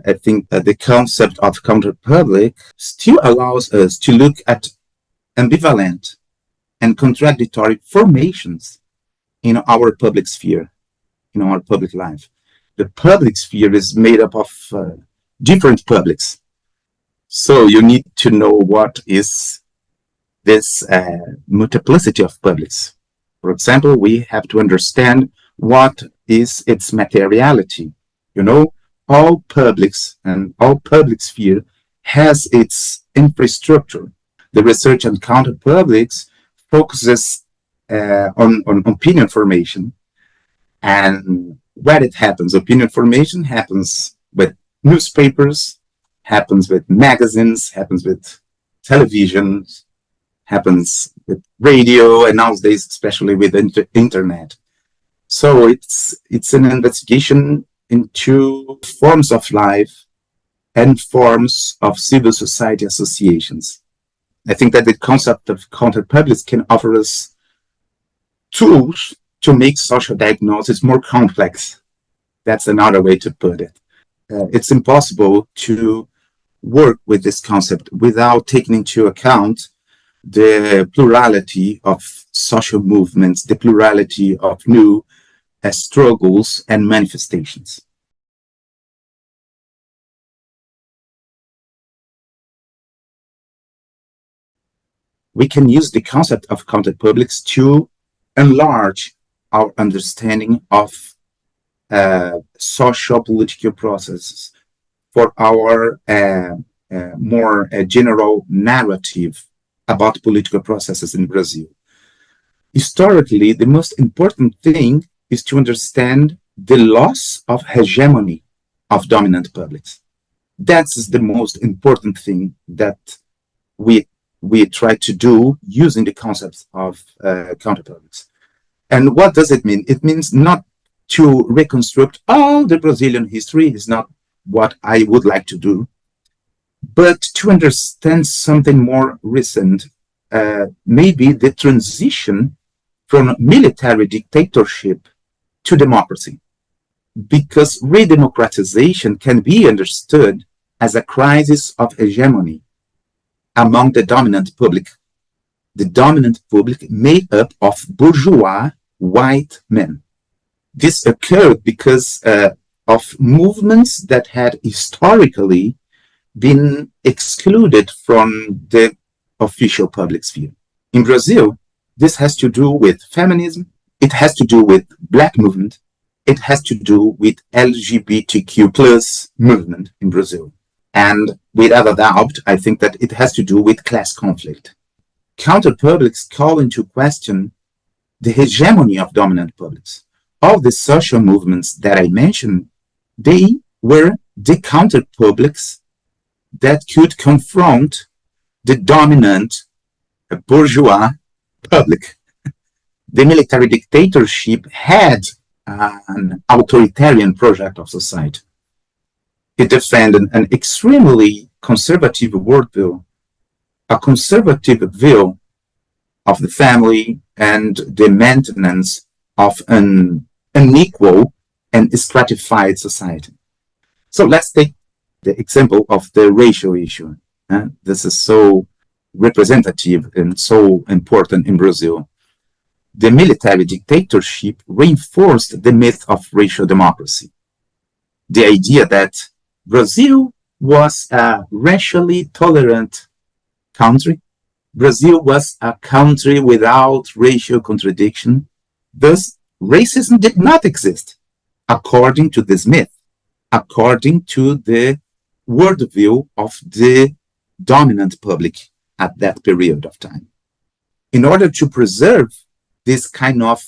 I think that the concept of counterpublic still allows us to look at ambivalent and contradictory formations in our public sphere, in our public life. The public sphere is made up of different publics. So you need to know what is this multiplicity of publics. For example, we have to understand what is its materiality. You know, all publics and all public sphere has its infrastructure. The research on counterpublics focuses on opinion formation, and where it happens. Opinion formation happens with newspapers, happens with magazines, happens with television, happens with radio, and nowadays especially with internet. So it's an investigation into forms of life and forms of civil society associations. I think that the concept of counterpublics can offer us tools to make social diagnosis more complex. That's another way to put it. It's impossible to work with this concept without taking into account the plurality of social movements, the plurality of new struggles and manifestations. We can use the concept of counterpublics to enlarge our understanding of social political processes for our more general narrative about political processes in Brazil. Historically, the most important thing is to understand the loss of hegemony of dominant publics. That's the most important thing that we try to do using the concepts of counterpublics. And what does it mean? It means not to reconstruct all the Brazilian history, is not what I would like to do, but to understand something more recent, maybe the transition from military dictatorship to democracy. Because redemocratization can be understood as a crisis of hegemony among the dominant public. The dominant public made up of bourgeois white men. This occurred because of movements that had historically been excluded from the official public sphere. In Brazil, this has to do with feminism, it has to do with Black movement, it has to do with LGBTQ plus movement in Brazil. And without a doubt, I think that it has to do with class conflict. Counterpublics call into question the hegemony of dominant publics. All the social movements that I mentioned, they were the counterpublics that could confront the dominant bourgeois public. The military dictatorship had an authoritarian project of society. It defended an extremely conservative worldview, a conservative view of the family and the maintenance of an unequal and stratified society. So let's take the example of the racial issue. This is so representative and so important in Brazil. The military dictatorship reinforced the myth of racial democracy. The idea that Brazil was a racially tolerant country. Brazil was a country without racial contradiction. Thus, racism did not exist, according to this myth, according to the worldview of the dominant public at that period of time. In order to preserve this kind of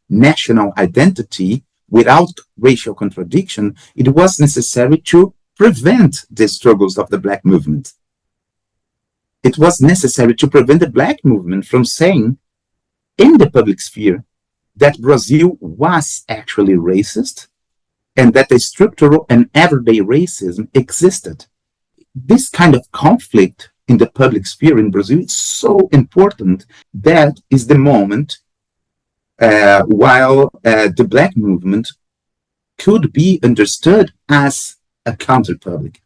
national identity without racial contradiction, it was necessary to prevent the struggles of the Black movement. It was necessary to prevent the Black movement from saying in the public sphere that Brazil was actually racist and that a structural and everyday racism existed. This kind of conflict in the public sphere in Brazil is so important. That is the moment while the Black movement could be understood as a counterpublic,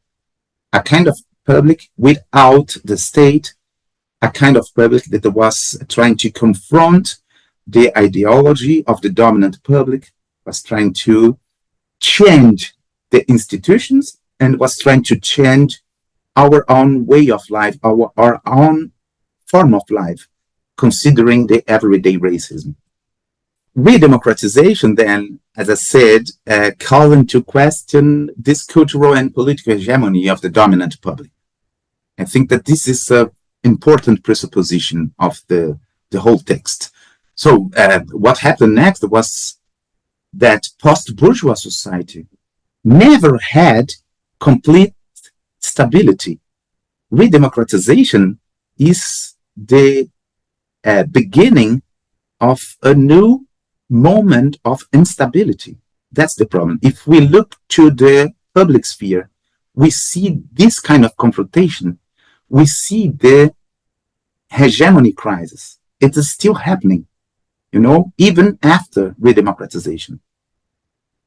a kind of public without the state, a kind of public that was trying to confront the ideology of the dominant public, was trying to change the institutions, and was trying to change our own way of life, our own form of life, considering the everyday racism. Redemocratization, then, as I said, calls into question this cultural and political hegemony of the dominant public. I think that this is an important presupposition of the whole text. So what happened next was that post-bourgeois society never had complete stability. Redemocratization is the beginning of a new moment of instability. That's the problem. If we look to the public sphere, we see this kind of confrontation. We see the hegemony crisis. It is still happening, even after redemocratization.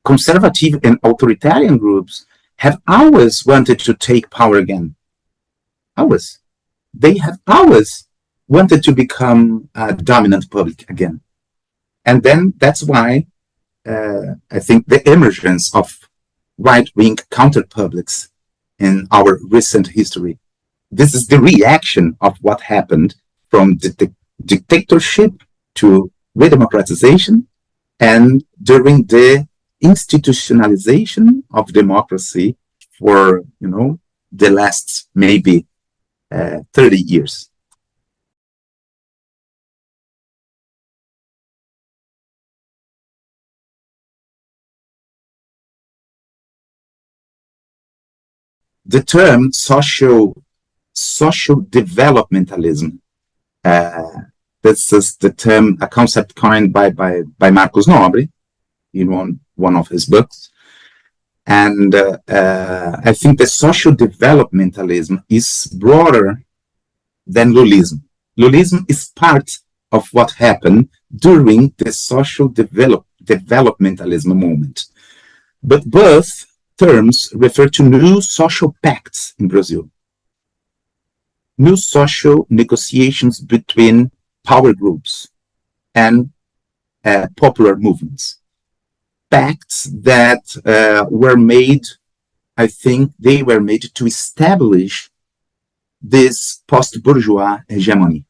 Conservative and authoritarian groups have always wanted to take power again. Always. They have always wanted to become a dominant public again. And then that's why I think the emergence of right-wing counterpublics in our recent history, this is the reaction of what happened from the dictatorship to redemocratization, and during the institutionalization of democracy for, the last maybe 30 years. The term social developmentalism, this is the term, a concept coined by Marcos Nobre in one of his books. And I think the social developmentalism is broader than Lulism. Lulism is part of what happened during the social developmentalism moment. But both terms refer to new social pacts in Brazil, new social negotiations between power groups and popular movements. Pacts that were made, I think they were made to establish this post-bourgeois hegemony.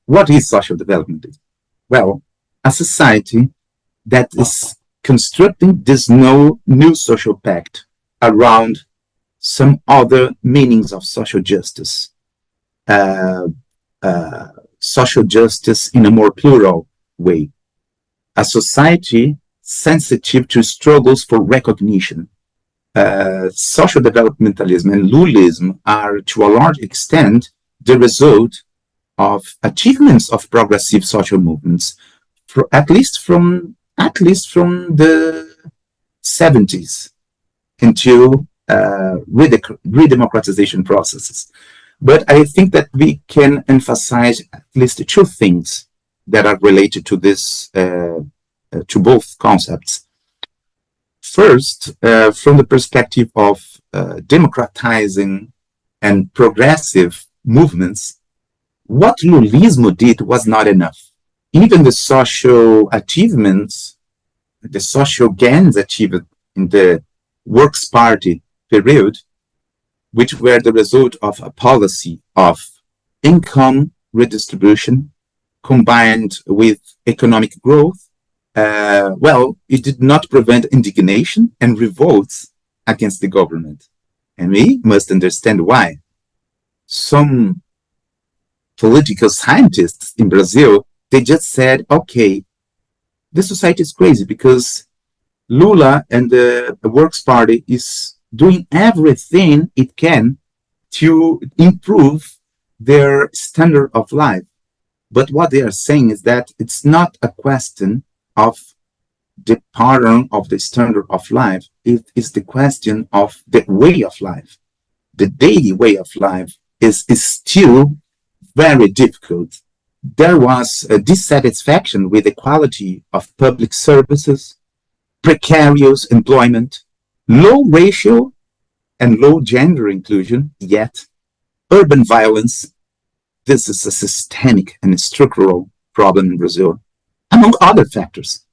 What is social development? Well, a society that is constructing this new social pact around some other meanings of social justice. Social justice in a more plural way. A society sensitive to struggles for recognition. Social developmentalism and Lulism are, to a large extent, the result of achievements of progressive social movements, at least from the 70s until redemocratization processes. But I think that we can emphasize at least two things that are related to this, to both concepts. First, from the perspective of democratizing and progressive movements, what Lulismo did was not enough. Even the social achievements, the social gains achieved in the Works' Party period, which were the result of a policy of income redistribution combined with economic growth, it did not prevent indignation and revolts against the government. And we must understand why. Some political scientists in Brazil, they just said, okay, the society is crazy because Lula and the Works' Party is doing everything it can to improve their standard of life. But what they are saying is that it's not a question of the pattern of the standard of life. It is the question of the way of life. The daily way of life is still very difficult. There was a dissatisfaction with the quality of public services, precarious employment, low racial and low gender inclusion, yet urban violence. This is a systemic and structural problem in Brazil, among other factors.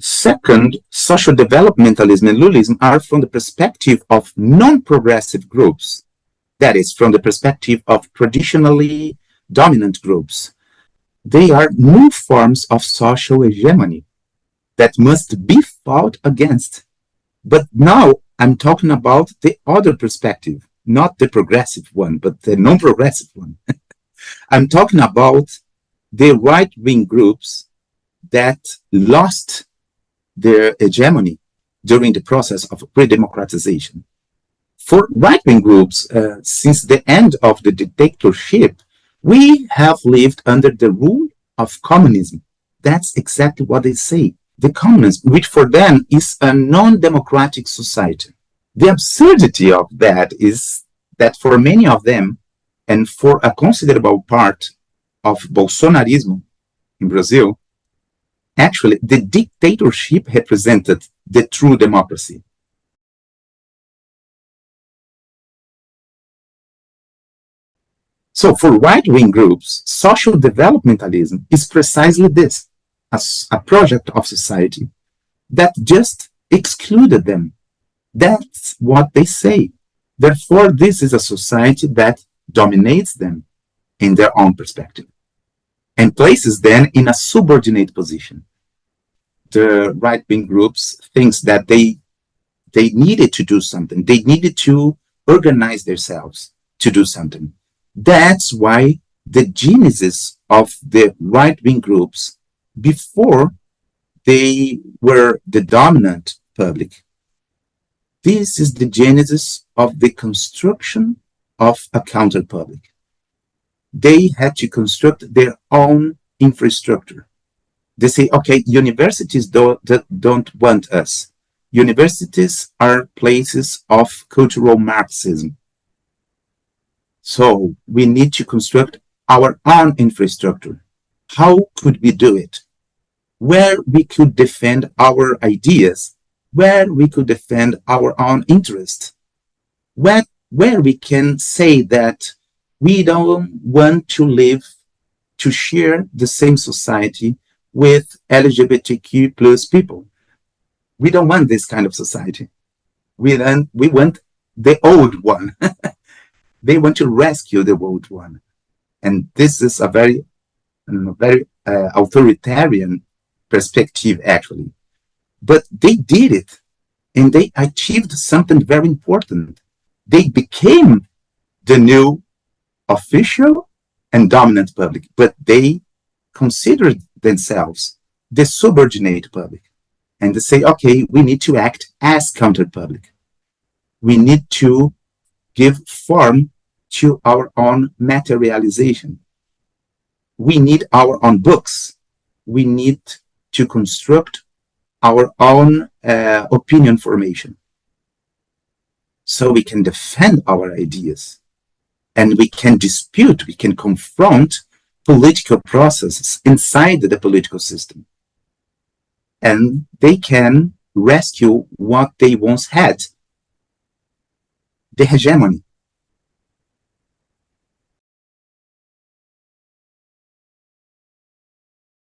Second, social developmentalism and Lulism are from the perspective of non-progressive groups, that is, from the perspective of traditionally dominant groups. They are new forms of social hegemony that must be fought against. But now I'm talking about the other perspective, not the progressive one, but the non-progressive one. I'm talking about the right-wing groups that lost their hegemony during the process of pre-democratization. For right-wing groups, since the end of the dictatorship, we have lived under the rule of communism. That's exactly what they say. The communism, which for them is a non-democratic society. The absurdity of that is that for many of them, and for a considerable part of Bolsonarism in Brazil, actually the dictatorship represented the true democracy. So for right-wing groups, social developmentalism is precisely this, a project of society that just excluded them. That's what they say. Therefore, this is a society that dominates them in their own perspective and places them in a subordinate position. The right-wing groups think that they needed to do something. They needed to organize themselves to do something. That's why the genesis of the right-wing groups, before they were the dominant public, this is the genesis of the construction of a counterpublic. They had to construct their own infrastructure. They say, okay, universities don't want us. Universities are places of cultural Marxism. So we need to construct our own infrastructure. How could we do it? Where we could defend our ideas, where we could defend our own interests, where we can say that we don't want to live, to share the same society with LGBTQ plus people. We don't want this kind of society. We want the old one. They want to rescue the old one. And this is a very authoritarian perspective, actually. But they did it, and they achieved something very important. They became the new official and dominant public, but they considered themselves the subordinate public. And they say, okay, we need to act as counterpublic. We need to give form to our own materialization. We need our own books. We need to construct our own opinion formation so we can defend our ideas and we can dispute, we can confront political processes inside the political system. And they can rescue what they once had, the hegemony.